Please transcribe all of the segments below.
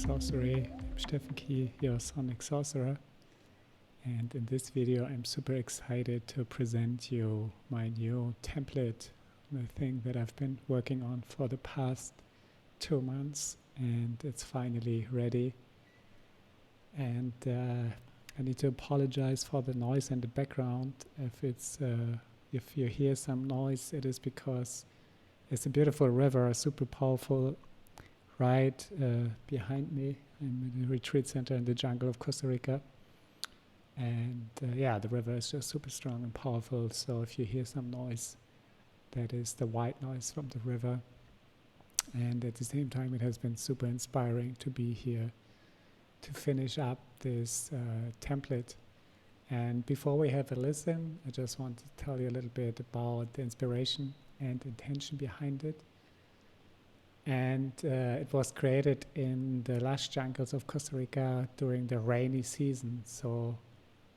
Sorcery. I'm Stefan Key, your Sonic Sorcerer, and in this video I'm super excited to present you my new template, the thing that I've been working on for the past 2 months, and it's finally ready. And I need to apologize for the noise in the background. If you hear some noise, it is because it's a beautiful river, super powerful, right behind me. I'm in a retreat center in the jungle of Costa Rica, and yeah, the river is just super strong and powerful. So if you hear some noise, that is the white noise from the river. And at the same time, it has been super inspiring to be here to finish up this template. And before we have a listen, I just want to tell you a little bit about the inspiration and intention behind it. And it was created in the lush jungles of Costa Rica during the rainy season. So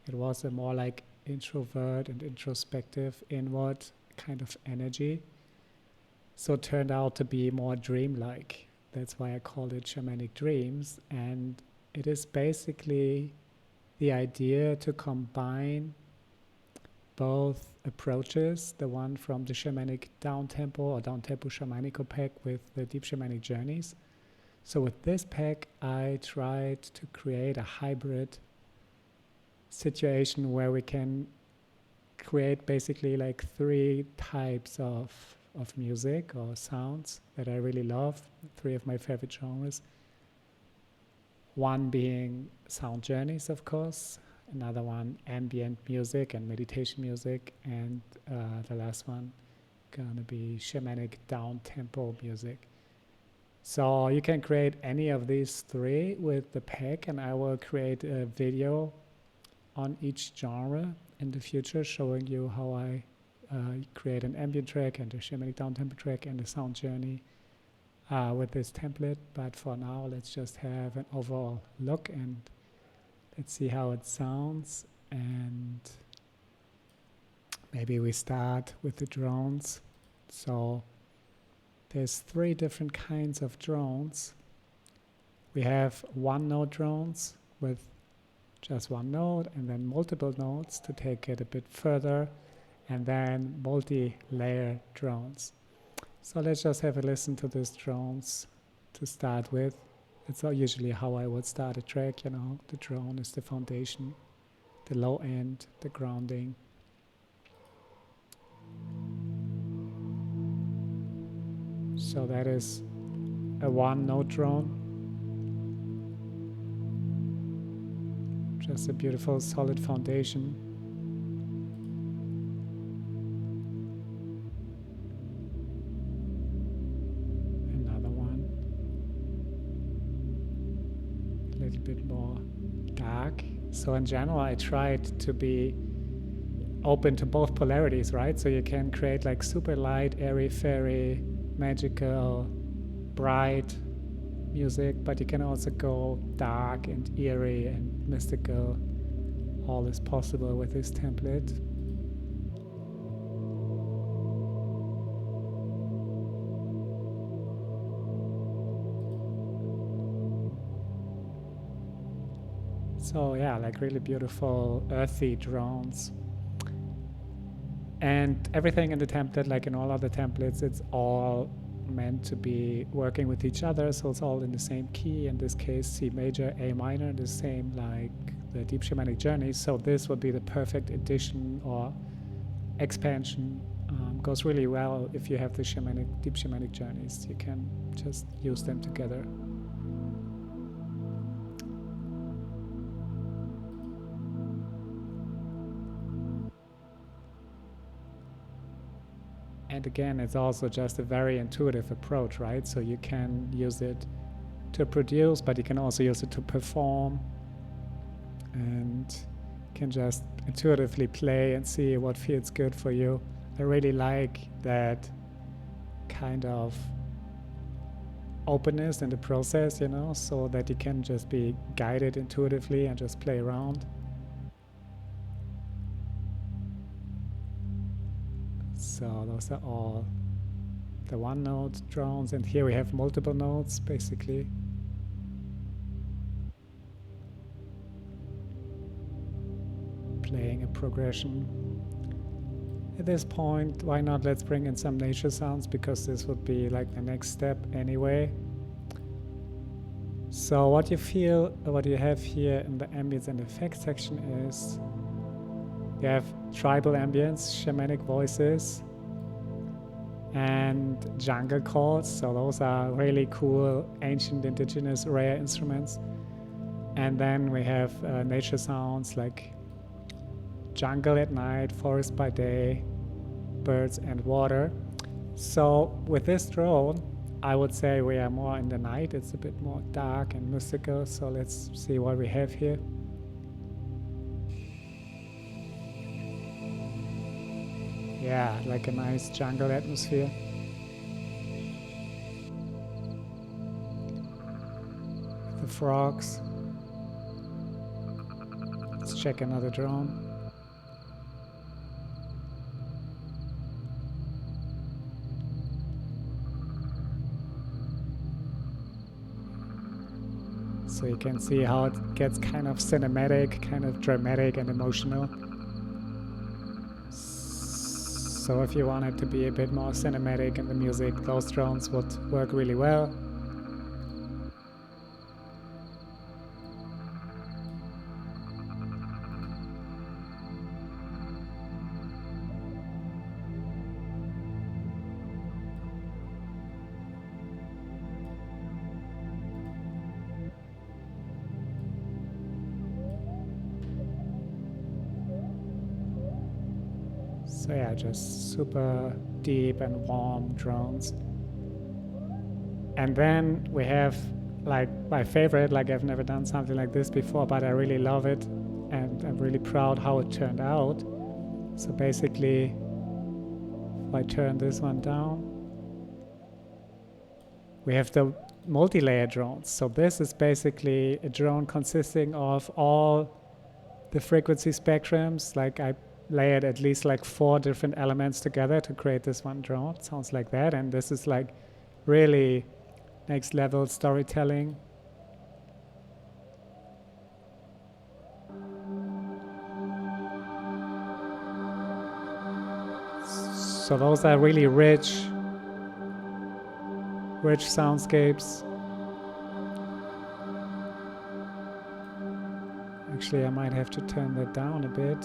it was a more like introvert and introspective, inward kind of energy. So it turned out to be more dreamlike. That's why I called it Shamanic Dreams. And it is basically the idea to combine both approaches, the one from the Shamanic Downtempo or Downtempo Shamanico pack with the Deep Shamanic Journeys. So with this pack, I tried to create a hybrid situation where we can create basically like 3 types of music or sounds that I really love, 3 of my favorite genres. One being sound journeys, of course, another one ambient music and meditation music, and the last one gonna be shamanic down-tempo music. So you can create any of these 3 with the pack, and I will create a video on each genre in the future showing you how I create an ambient track and a shamanic down-tempo track and a sound journey with this template. But for now, let's just have an overall look and let's see how it sounds. And maybe we start with the drones. So there's 3 different kinds of drones. We have one-note drones with just one note, and then multiple notes to take it a bit further, and then multi-layer drones. So let's just have a listen to these drones to start with. It's usually how I would start a track, you know. The drone is the foundation, the low end, the grounding. So that is a one-note drone. Just a beautiful, solid foundation. Bit more dark. So in general, I tried to be open to both polarities, right? So you can create like super light, airy, fairy, magical, bright music, but you can also go dark and eerie and mystical. All is possible with this template. So yeah, like really beautiful earthy drones. And everything in the template, like in all other templates, it's all meant to be working with each other. So it's all in the same key, in this case C major, A minor, the same like the Deep Shamanic Journeys. So this would be the perfect addition or expansion. Goes really well if you have the Deep Shamanic Journeys. You can just use them together. And again, it's also just a very intuitive approach, right? So you can use it to produce, but you can also use it to perform, and can just intuitively play and see what feels good for you. I really like that kind of openness in the process, you know, so that you can just be guided intuitively and just play around. So those are all the one note drones, and here we have multiple notes basically. playing a progression. At this point, why not let's bring in some nature sounds, because this would be like the next step anyway. So what you have here in the ambience and effects section is you have tribal ambience, shamanic voices, and jungle chords. So those are really cool ancient indigenous rare instruments. And then we have nature sounds like jungle at night, forest by day, birds and water. So with this drone, I would say we are more in the night. It's a bit more dark and mystical. So let's see what we have here. Yeah, like a nice jungle atmosphere. The frogs. Let's check another drone. So you can see how it gets kind of cinematic, kind of dramatic and emotional. So if you want it to be a bit more cinematic in the music, those drones would work really well. So yeah, just super deep and warm drones. And then we have like my favorite, like I've never done something like this before, but I really love it and I'm really proud how it turned out. So basically, if I turn this one down, we have the multi-layer drones. So this is basically a drone consisting of all the frequency spectrums. Like I layered at least like 4 different elements together to create this one drone. It sounds like that. And this is like really next level storytelling. So those are really rich soundscapes. Actually, I might have to turn that down a bit.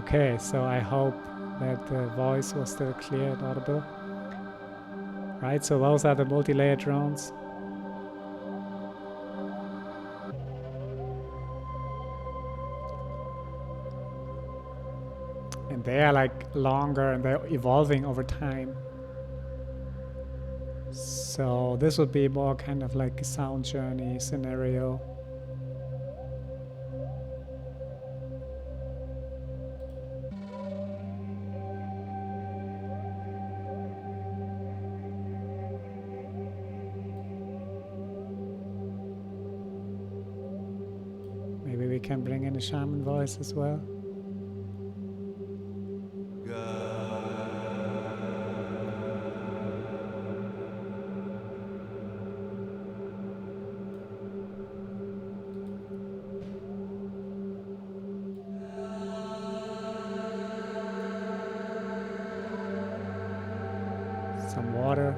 Okay, so I hope that the voice was still clear and audible. Right, so those are the multi-layer drones. And they are like longer and they're evolving over time. So this would be more kind of like a sound journey scenario. Maybe we can bring in a shaman voice as well. Some water.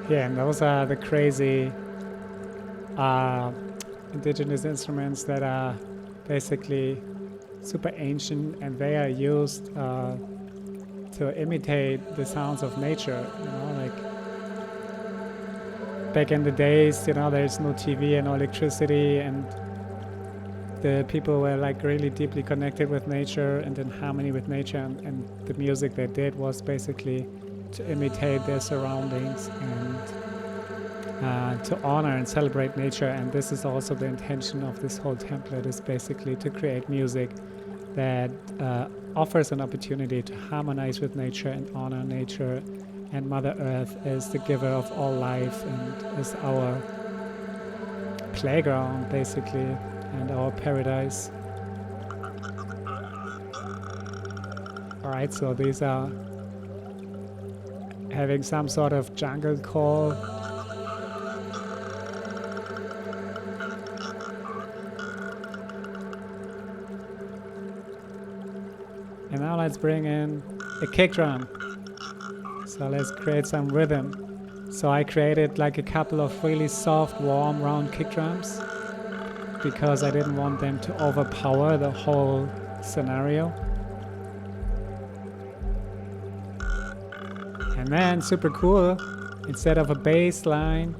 Yeah, and those are the crazy indigenous instruments that are basically super ancient, and they are used to imitate the sounds of nature, you know, like back in the days, you know, there's no TV and no electricity, and the people were like really deeply connected with nature and in harmony with nature, and the music they did was basically to imitate their surroundings and to honor and celebrate nature. And this is also the intention of this whole template, is basically to create music that offers an opportunity to harmonize with nature and honor nature and Mother Earth as the giver of all life and as our playground basically and our paradise. Alright, so these are having some sort of jungle call. And now let's bring in a kick drum. So let's create some rhythm. So I created like a couple of really soft, warm, round kick drums because I didn't want them to overpower the whole scenario. And then, super cool, instead of a bass line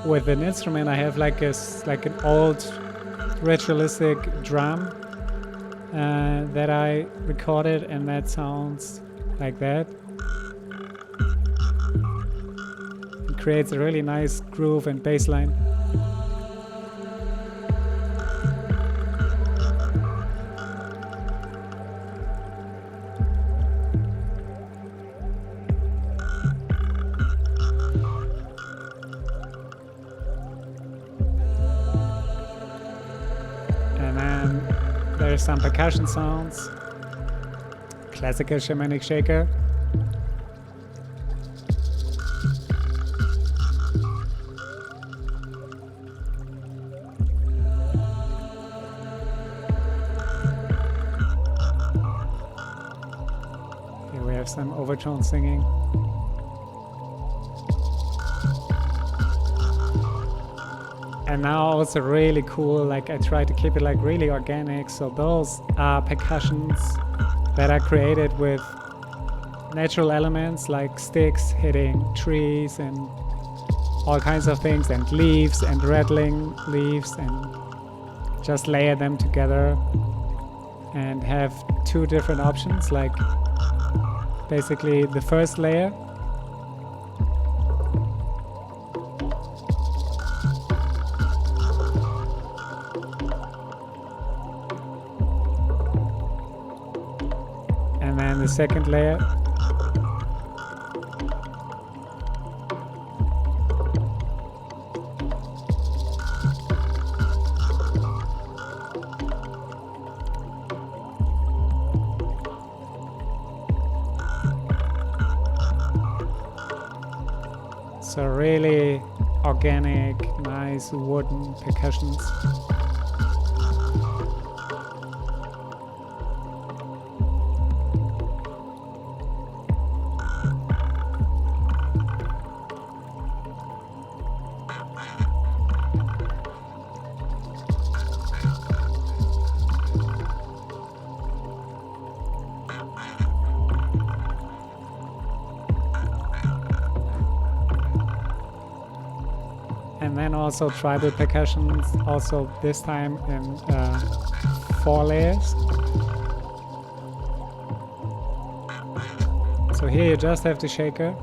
with an instrument, I have like an old ritualistic drum that I recorded, and that sounds like that. It creates a really nice groove and bass line. There's some percussion sounds, classical shamanic shaker. Here we have some overtone singing. And now also really cool, like I try to keep it like really organic. So those are percussions that are created with natural elements like sticks hitting trees and all kinds of things, and leaves and rattling leaves, and just layer them together and have two different options. Like basically the first layer and then the second layer. So really organic, nice wooden percussions. And then also tribal percussions, also this time in 4 layers. So here you just have the shaker,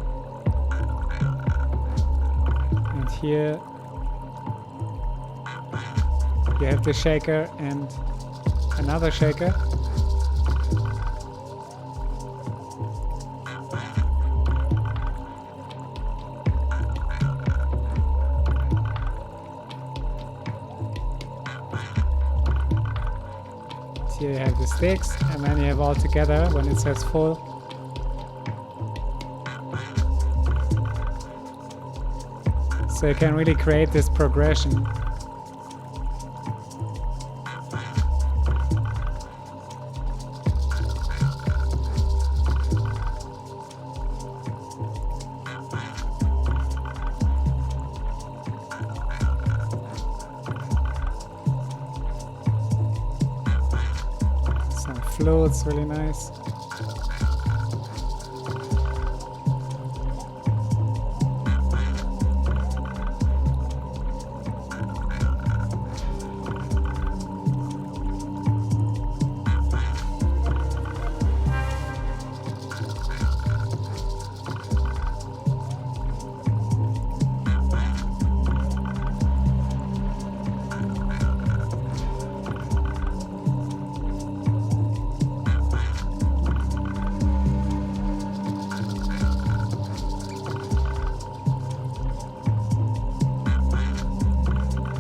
and here you have the shaker and another shaker. Here you have the sticks, and then you have all together when it says full. So you can really create this progression. Flutes, really nice.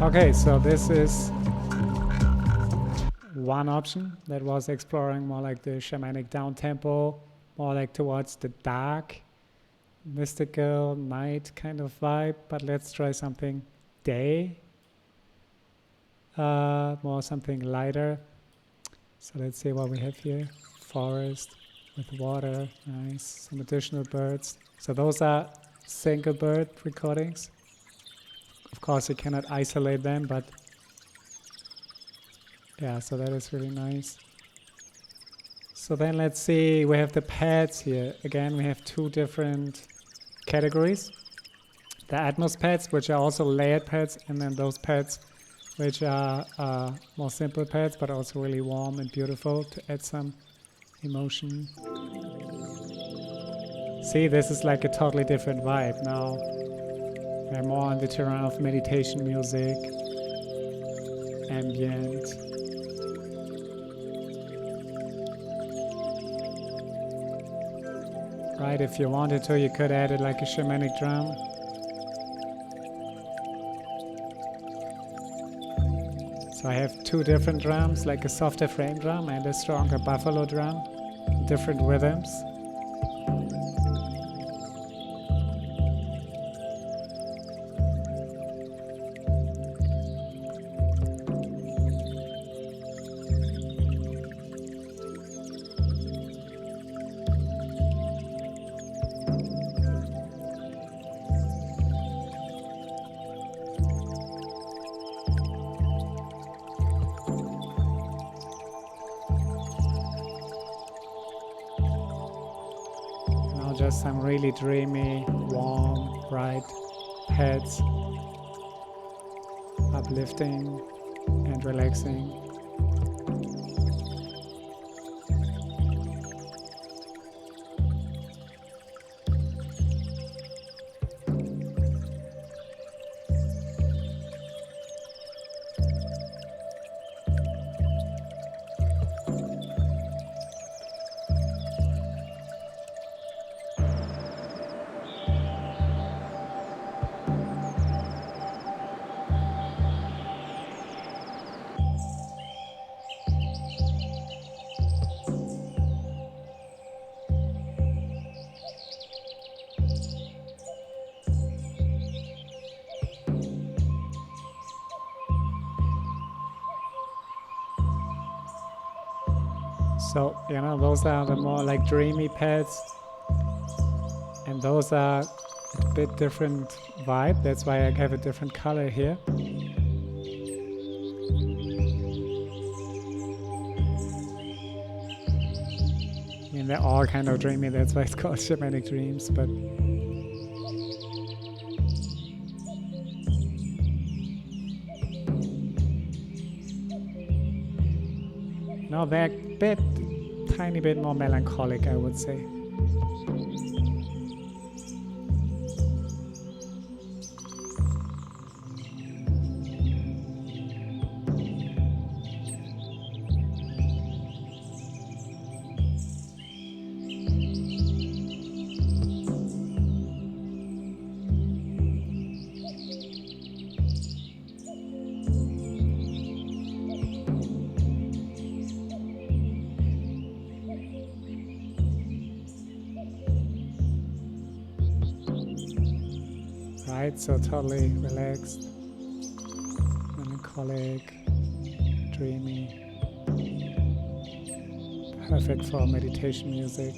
Okay, so this is one option that was exploring more like the shamanic downtempo, more like towards the dark, mystical, night kind of vibe. But let's try something day, more something lighter. So let's see what we have here. Forest with water, nice. Some additional birds. So those are single bird recordings. Of course you cannot isolate them, but yeah, so that is really nice. So then let's see, we have the pads here. Again, we have two different categories. The Atmos pads, which are also layered pads, and then those pads which are more simple pads, but also really warm and beautiful to add some emotion. See, this is like a totally different vibe now. We're more on the terrain of meditation music, ambient. Right, if you wanted to, you could add it like a shamanic drum. So I have two different drums, like a softer frame drum and a stronger buffalo drum, different rhythms. Just some really dreamy, warm, bright pads, uplifting and relaxing. So, you know, those are the more like dreamy pads, and those are a bit different vibe. That's why I have a different color here. I mean, they're all kind of dreamy, that's why it's called Shamanic Dreams, but no, they're a bit, tiny bit more melancholic, I would say. Right, so totally relaxed, melancholic, dreamy, perfect for meditation music,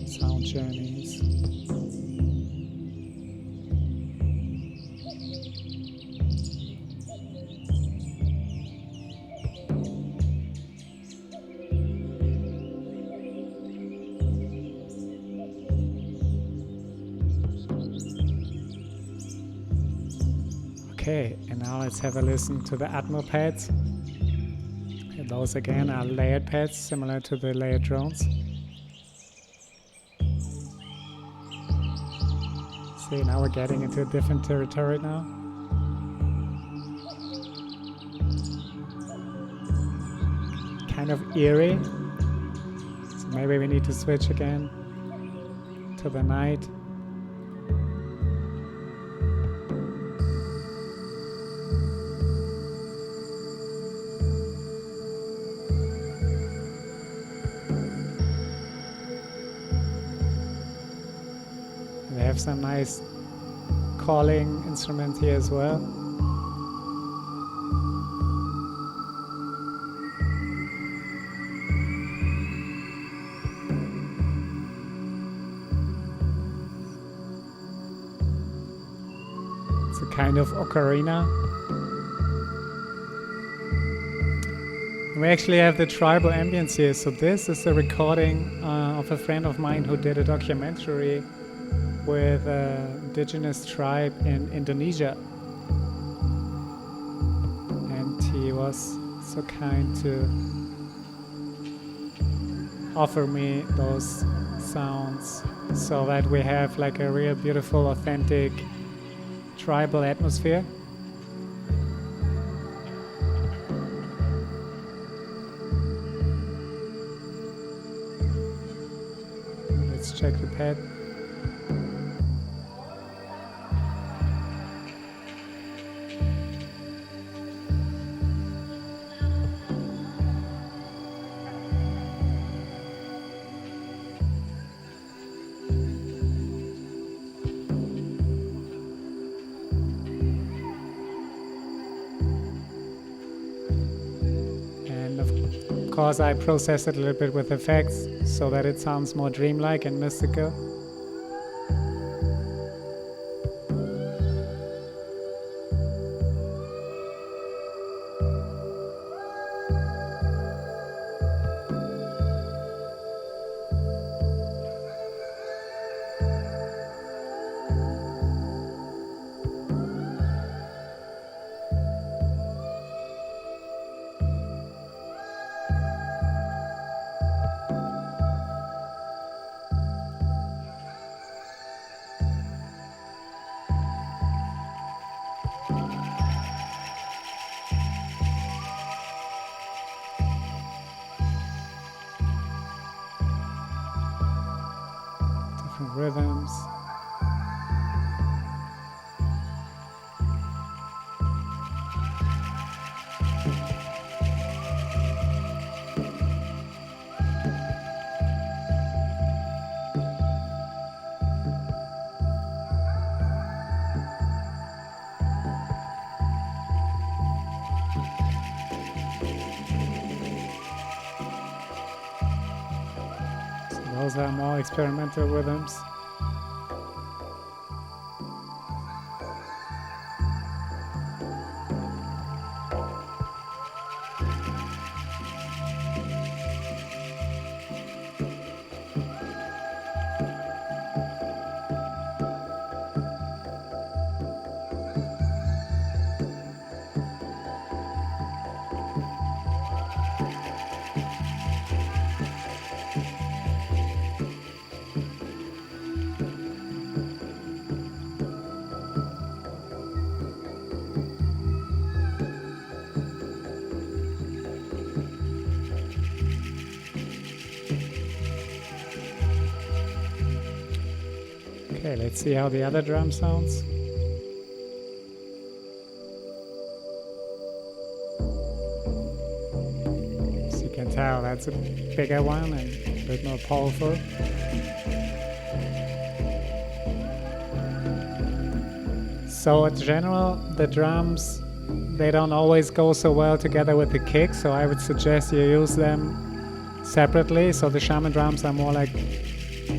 sound journeys. Okay, and now let's have a listen to the Atmo pads. And those again are layered pads, similar to the layered drones. See, now we're getting into a different territory now. Kind of eerie. So maybe we need to switch again to the night. have some nice calling instrument here as well. It's a kind of ocarina. We actually have the tribal ambience here. So this is a recording of a friend of mine who did a documentary with an indigenous tribe in Indonesia. And he was so kind to offer me those sounds so that we have like a real beautiful, authentic tribal atmosphere. Let's check the pad. Of course, I process it a little bit with effects so that it sounds more dreamlike and mystical. Different rhythms. Those are more experimental rhythms. Okay, let's see how the other drum sounds. As you can tell, that's a bigger one and a bit more powerful. So in general, the drums, they don't always go so well together with the kick, so I would suggest you use them separately. So the shaman drums are more like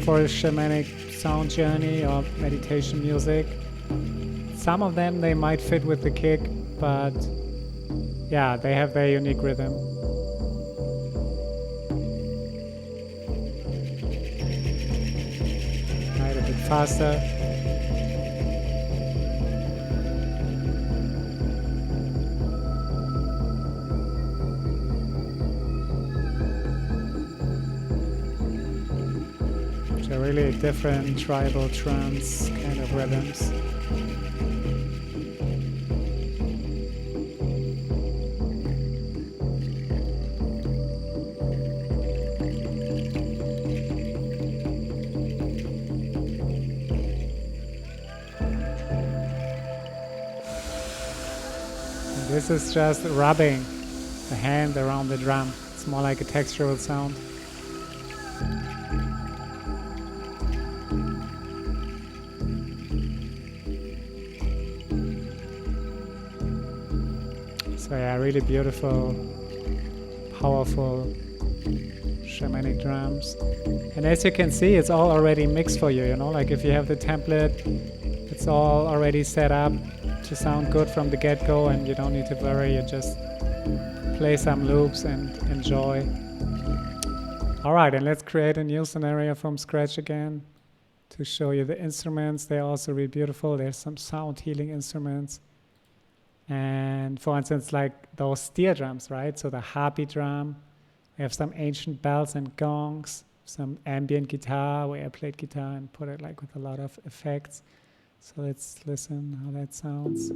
for a shamanic sound journey or meditation music. Some of them, they might fit with the kick, but yeah, they have their unique rhythm. Right, a bit faster. Really different tribal trance kind of rhythms. And this is just rubbing the hand around the drum. It's more like a textural sound. So yeah, really beautiful, powerful shamanic drums. And as you can see, it's all already mixed for you, you know, like if you have the template, it's all already set up to sound good from the get-go, and you don't need to worry, you just play some loops and enjoy. Alright, and let's create a new scenario from scratch again to show you the instruments. They're also really beautiful. There's some sound healing instruments. And for instance, like those steel drums, right? So the harpy drum. We have some ancient bells and gongs, some ambient guitar where I played guitar and put it like with a lot of effects. So let's listen how that sounds.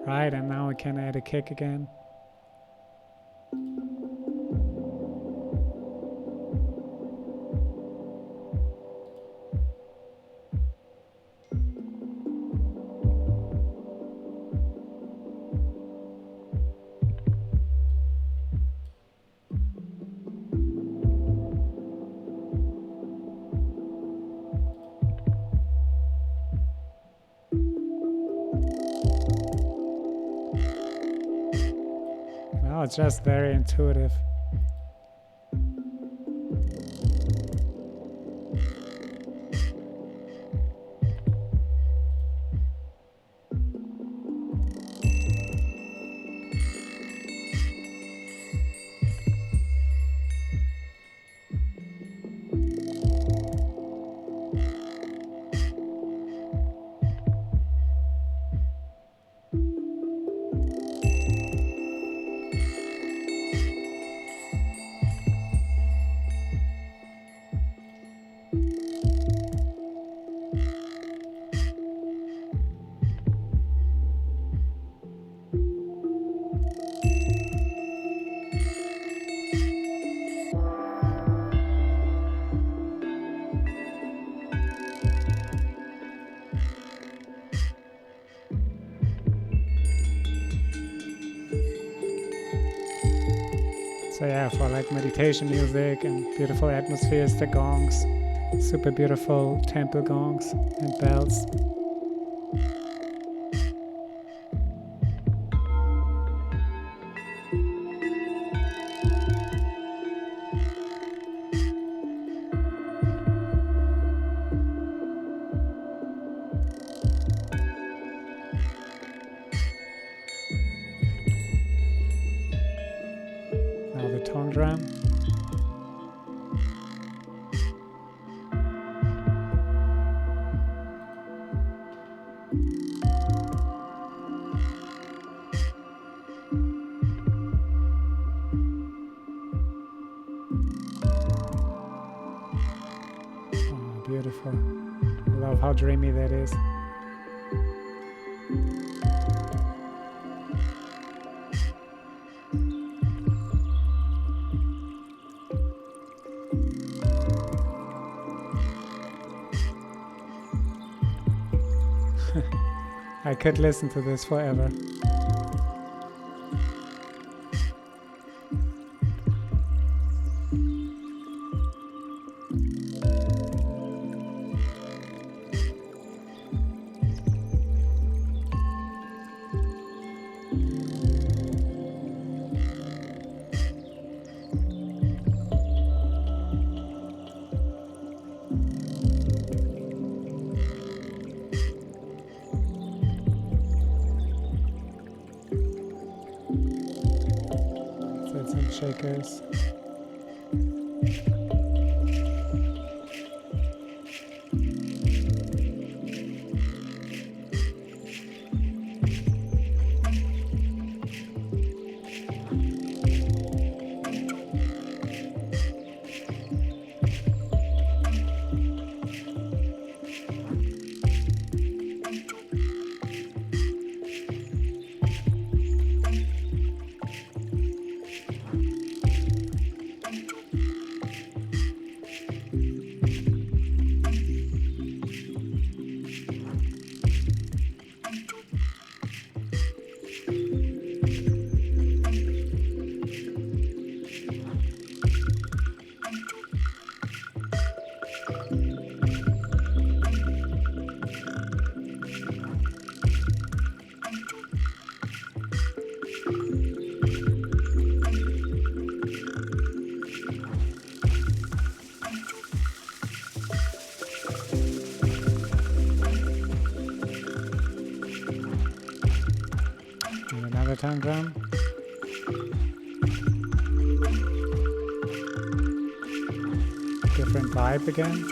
Right, and now we can add a kick again. It's just very intuitive. So yeah, for like meditation music and beautiful atmospheres, the gongs, super beautiful temple gongs and bells. Now the tongue drum. Oh, beautiful. I love how dreamy that is. I could listen to this forever. Some shakers. Different vibe again.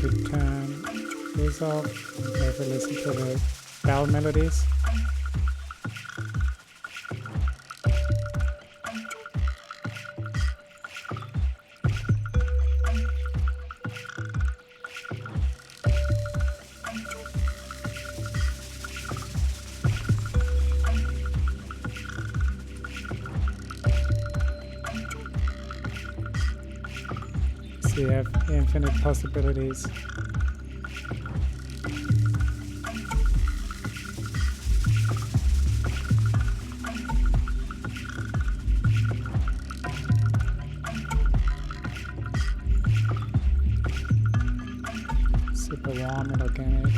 We turn this off and have a listen to the bell melodies. So you have infinite possibilities. Super warm and organic.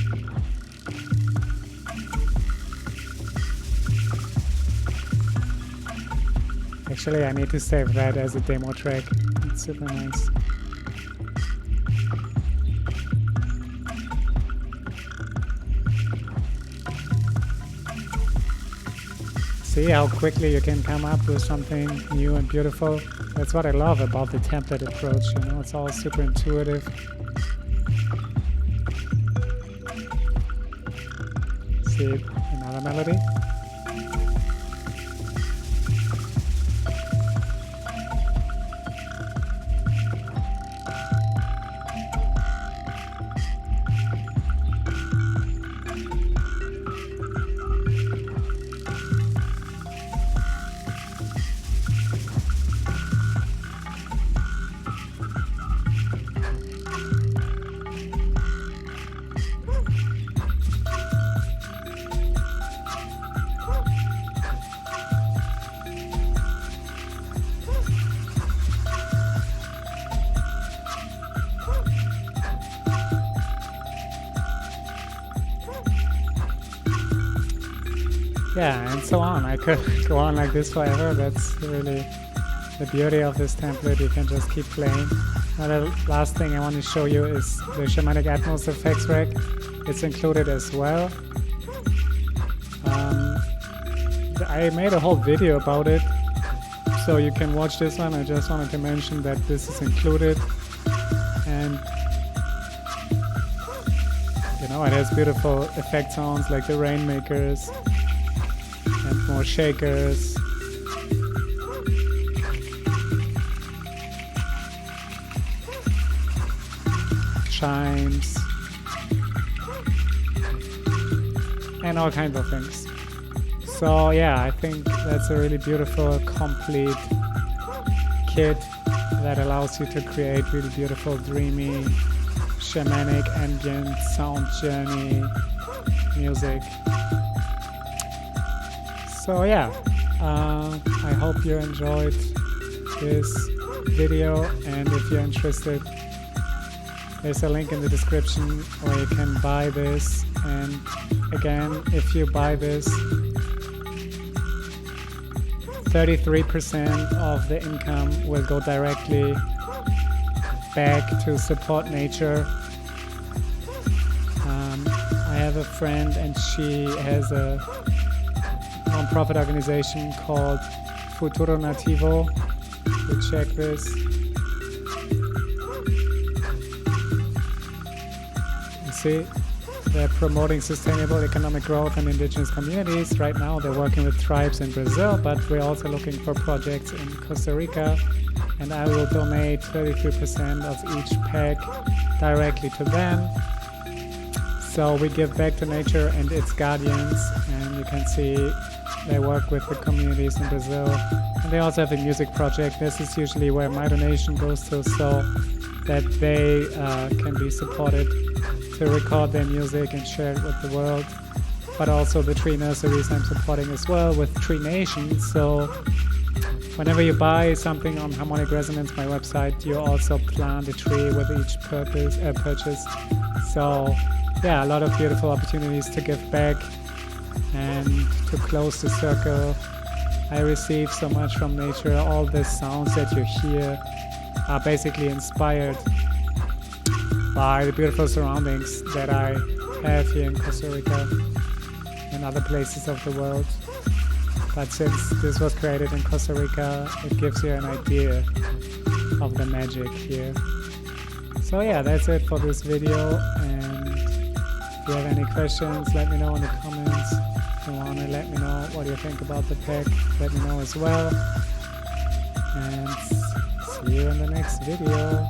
Actually, I need to save that as a demo track. It's super nice. See how quickly you can come up with something new and beautiful. That's what I love about the template approach, you know, it's all super intuitive. See another melody. Yeah, and so on. I could go on like this forever. That's really the beauty of this template. You can just keep playing. Now the last thing I want to show you is the Shamanic Atmos effects rack. It's included as well. I made a whole video about it, so you can watch this one. I just wanted to mention that this is included, and you know, it has beautiful effect sounds like the rainmakers and more shakers. Chimes and all kinds of things. So yeah, I think that's a really beautiful, complete kit that allows you to create really beautiful, dreamy, shamanic, ambient, sound journey music. So yeah, I hope you enjoyed this video, and if you're interested, there's a link in the description where you can buy this. And again, if you buy this, 33% of the income will go directly back to support nature. I have a friend and she has a non-profit organization called Futuro Nativo. You check this. You see? They're promoting sustainable economic growth in indigenous communities. Right now they're working with tribes in Brazil, but we're also looking for projects in Costa Rica, and I will donate 33% of each pack directly to them. So we give back to nature and its guardians, and you can see they work with the communities in Brazil. And they also have a music project. This is usually where my donation goes to, so that they can be supported to record their music and share it with the world. But also the tree nurseries I'm supporting as well with Tree Nation. So whenever you buy something on Harmonic Resonance, my website, you also plant a tree with each purchase. So yeah, a lot of beautiful opportunities to give back and to close the circle I receive so much from nature. All the sounds that you hear are basically inspired by the beautiful surroundings that I have here in Costa Rica and other places of the world. But since this was created in Costa Rica, it gives you an idea of the magic here. So yeah, that's it for this video, and if you have any questions, let me know in the comments. If you want to let me know what you think about the pack, let me know as well. And see you in the next video.